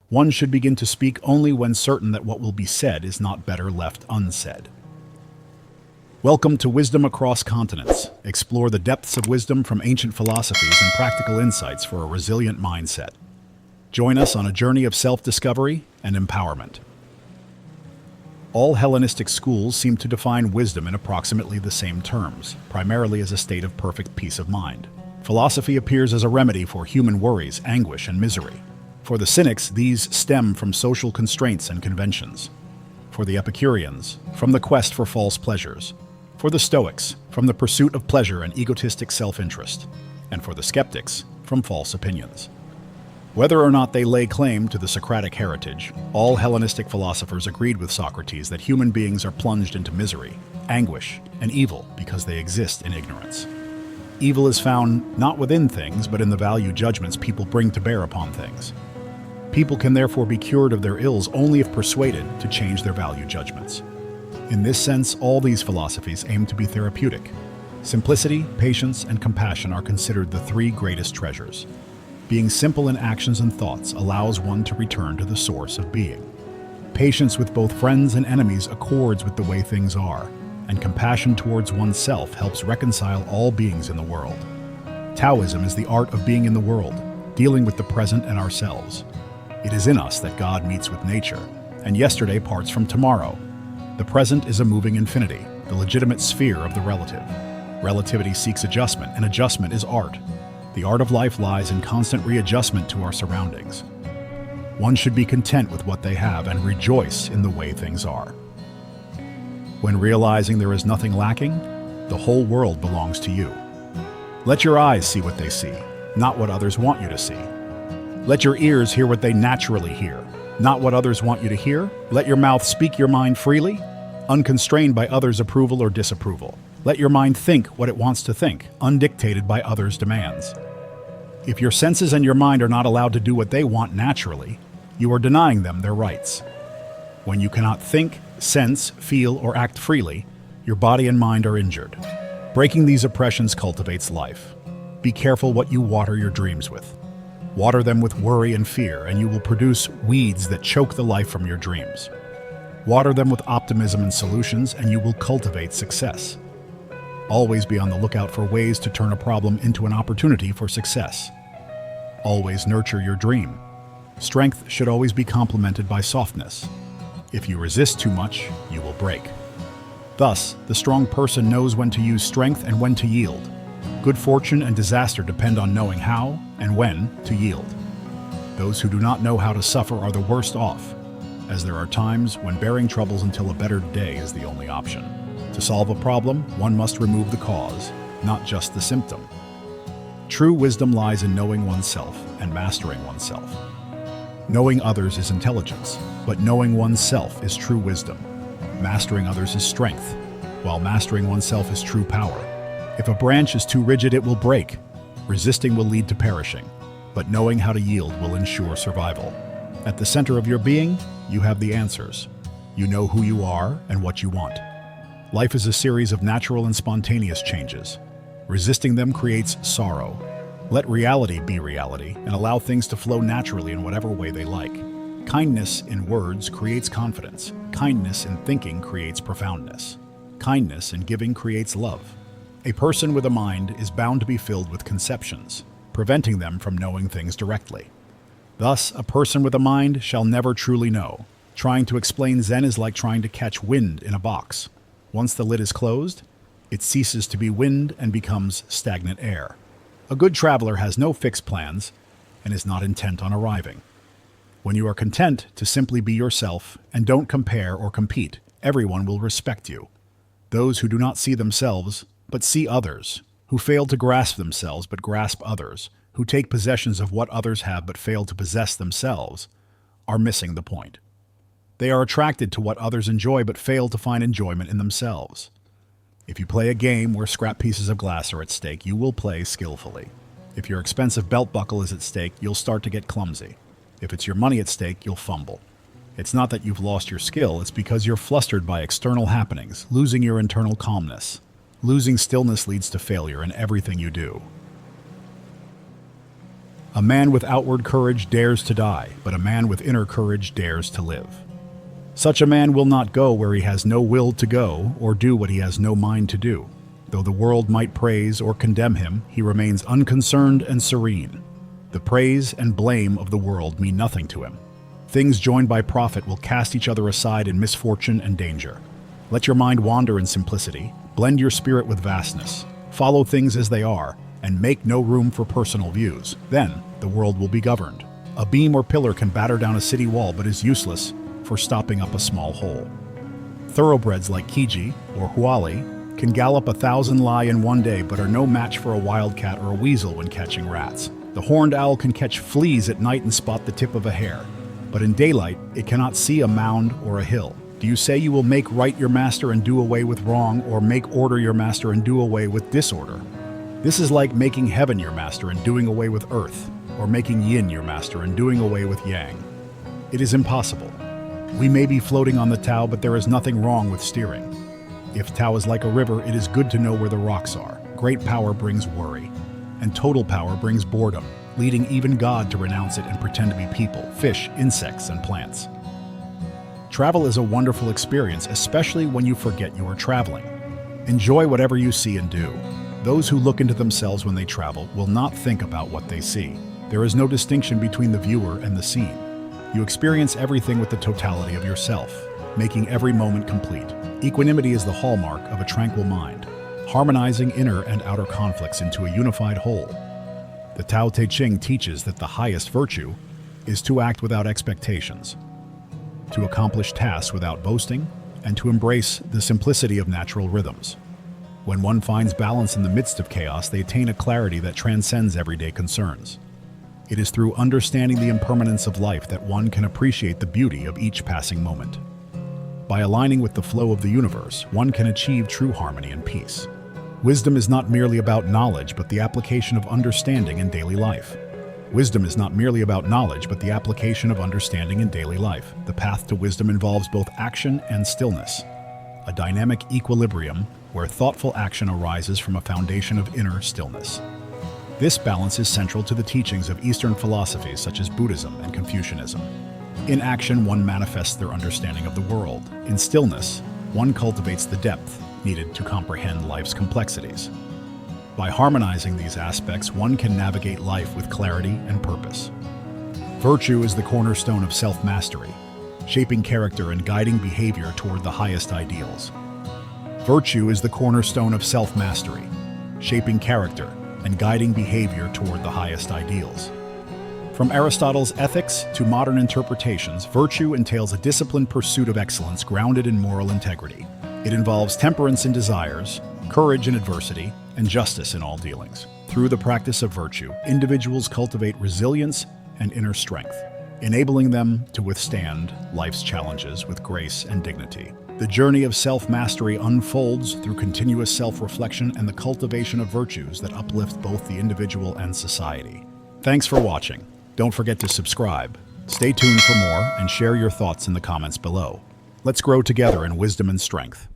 One should begin to speak only when certain that what will be said is not better left unsaid. Welcome to Wisdom Across Continents. Explore the depths of wisdom from ancient philosophies and practical insights for a resilient mindset. Join us on a journey of self-discovery and empowerment. All Hellenistic schools seem to define wisdom in approximately the same terms, primarily as a state of perfect peace of mind. Philosophy appears as a remedy for human worries, anguish, and misery. For the Cynics, these stem from social constraints and conventions. For the Epicureans, from the quest for false pleasures. For the Stoics, from the pursuit of pleasure and egotistic self-interest. And for the skeptics, from false opinions. Whether or not they lay claim to the Socratic heritage, all Hellenistic philosophers agreed with Socrates that human beings are plunged into misery, anguish, and evil because they exist in ignorance. Evil is found not within things, but in the value judgments people bring to bear upon things. People can therefore be cured of their ills only if persuaded to change their value judgments. In this sense, all these philosophies aim to be therapeutic. Simplicity, patience, and compassion are considered the three greatest treasures. Being simple in actions and thoughts allows one to return to the source of being. Patience with both friends and enemies accords with the way things are, and compassion towards oneself helps reconcile all beings in the world. Taoism is the art of being in the world, dealing with the present and ourselves. It is in us that God meets with nature, and yesterday parts from tomorrow. The present is a moving infinity, the legitimate sphere of the relative. Relativity seeks adjustment, and adjustment is art. The art of life lies in constant readjustment to our surroundings. One should be content with what they have and rejoice in the way things are. When realizing there is nothing lacking, the whole world belongs to you. Let your eyes see what they see, not what others want you to see. Let your ears hear what they naturally hear, not what others want you to hear. Let your mouth speak your mind freely, unconstrained by others' approval or disapproval. Let your mind think what it wants to think, undictated by others' demands. If your senses and your mind are not allowed to do what they want naturally, you are denying them their rights. When you cannot think, sense, feel, or act freely, your body and mind are injured. Breaking these oppressions cultivates life. Be careful what you water your dreams with. Water them with worry and fear, and you will produce weeds that choke the life from your dreams. Water them with optimism and solutions, and you will cultivate success. Always be on the lookout for ways to turn a problem into an opportunity for success. Always nurture your dream. Strength should always be complemented by softness. If you resist too much, you will break. Thus, the strong person knows when to use strength and when to yield. Good fortune and disaster depend on knowing how and when to yield. Those who do not know how to suffer are the worst off, as there are times when bearing troubles until a better day is the only option. To solve a problem, one must remove the cause, not just the symptom. True wisdom lies in knowing oneself and mastering oneself. Knowing others is intelligence, but knowing oneself is true wisdom. Mastering others is strength, while mastering oneself is true power. If a branch is too rigid, it will break. Resisting will lead to perishing, but knowing how to yield will ensure survival. At the center of your being, you have the answers. You know who you are and what you want. Life is a series of natural and spontaneous changes. Resisting them creates sorrow. Let reality be reality and allow things to flow naturally in whatever way they like. Kindness in words creates confidence. Kindness in thinking creates profoundness. Kindness in giving creates love. A person with a mind is bound to be filled with conceptions, preventing them from knowing things directly. Thus, a person with a mind shall never truly know. Trying to explain Zen is like trying to catch wind in a box. Once the lid is closed, it ceases to be wind and becomes stagnant air. A good traveler has no fixed plans and is not intent on arriving. When you are content to simply be yourself and don't compare or compete, everyone will respect you. Those who do not see themselves but see others, who fail to grasp themselves but grasp others, who take possessions of what others have but fail to possess themselves, are missing the point. They are attracted to what others enjoy but fail to find enjoyment in themselves. If you play a game where scrap pieces of glass are at stake, you will play skillfully. If your expensive belt buckle is at stake, you'll start to get clumsy. If it's your money at stake, you'll fumble. It's not that you've lost your skill, it's because you're flustered by external happenings, losing your internal calmness. Losing stillness leads to failure in everything you do. A man with outward courage dares to die, but a man with inner courage dares to live. Such a man will not go where he has no will to go, or do what he has no mind to do. Though the world might praise or condemn him, he remains unconcerned and serene. The praise and blame of the world mean nothing to him. Things joined by profit will cast each other aside in misfortune and danger. Let your mind wander in simplicity, blend your spirit with vastness, follow things as they are, and make no room for personal views. Then, the world will be governed. A beam or pillar can batter down a city wall but is useless for stopping up a small hole. Thoroughbreds like Kiji or Huali can gallop 1,000 li in one day but are no match for a wildcat or a weasel when catching rats. The horned owl can catch fleas at night and spot the tip of a hair, but in daylight it cannot see a mound or a hill. Do you say you will make right your master and do away with wrong, or make order your master and do away with disorder? This is like making heaven your master and doing away with earth, or making yin your master and doing away with yang. It is impossible. We may be floating on the Tao, but there is nothing wrong with steering. If Tao is like a river, it is good to know where the rocks are. Great power brings worry, and total power brings boredom, leading even God to renounce it and pretend to be people, fish, insects, and plants. Travel is a wonderful experience, especially when you forget you are traveling. Enjoy whatever you see and do. Those who look into themselves when they travel will not think about what they see. There is no distinction between the viewer and the scene. You experience everything with the totality of yourself, making every moment complete. Equanimity is the hallmark of a tranquil mind, harmonizing inner and outer conflicts into a unified whole. The Tao Te Ching teaches that the highest virtue is to act without expectations, to accomplish tasks without boasting, and to embrace the simplicity of natural rhythms. When one finds balance in the midst of chaos, they attain a clarity that transcends everyday concerns. It is through understanding the impermanence of life that one can appreciate the beauty of each passing moment. By aligning with the flow of the universe, one can achieve true harmony and peace. Wisdom is not merely about knowledge, but the application of understanding in daily life. Wisdom is not merely about knowledge, but the application of understanding in daily life. The path to wisdom involves both action and stillness, a dynamic equilibrium where thoughtful action arises from a foundation of inner stillness. This balance is central to the teachings of Eastern philosophies such as Buddhism and Confucianism. In action, one manifests their understanding of the world. In stillness, one cultivates the depth needed to comprehend life's complexities. By harmonizing these aspects, one can navigate life with clarity and purpose. Virtue is the cornerstone of self-mastery, shaping character and guiding behavior toward the highest ideals. Virtue is the cornerstone of self-mastery, shaping character and guiding behavior toward the highest ideals. From Aristotle's Ethics to modern interpretations, virtue entails a disciplined pursuit of excellence grounded in moral integrity. It involves temperance in desires, courage in adversity, and justice in all dealings. Through the practice of virtue, individuals cultivate resilience and inner strength, enabling them to withstand life's challenges with grace and dignity. The journey of self-mastery unfolds through continuous self-reflection and the cultivation of virtues that uplift both the individual and society. Thanks for watching. Don't forget to subscribe. Stay tuned for more and share your thoughts in the comments below. Let's grow together in wisdom and strength.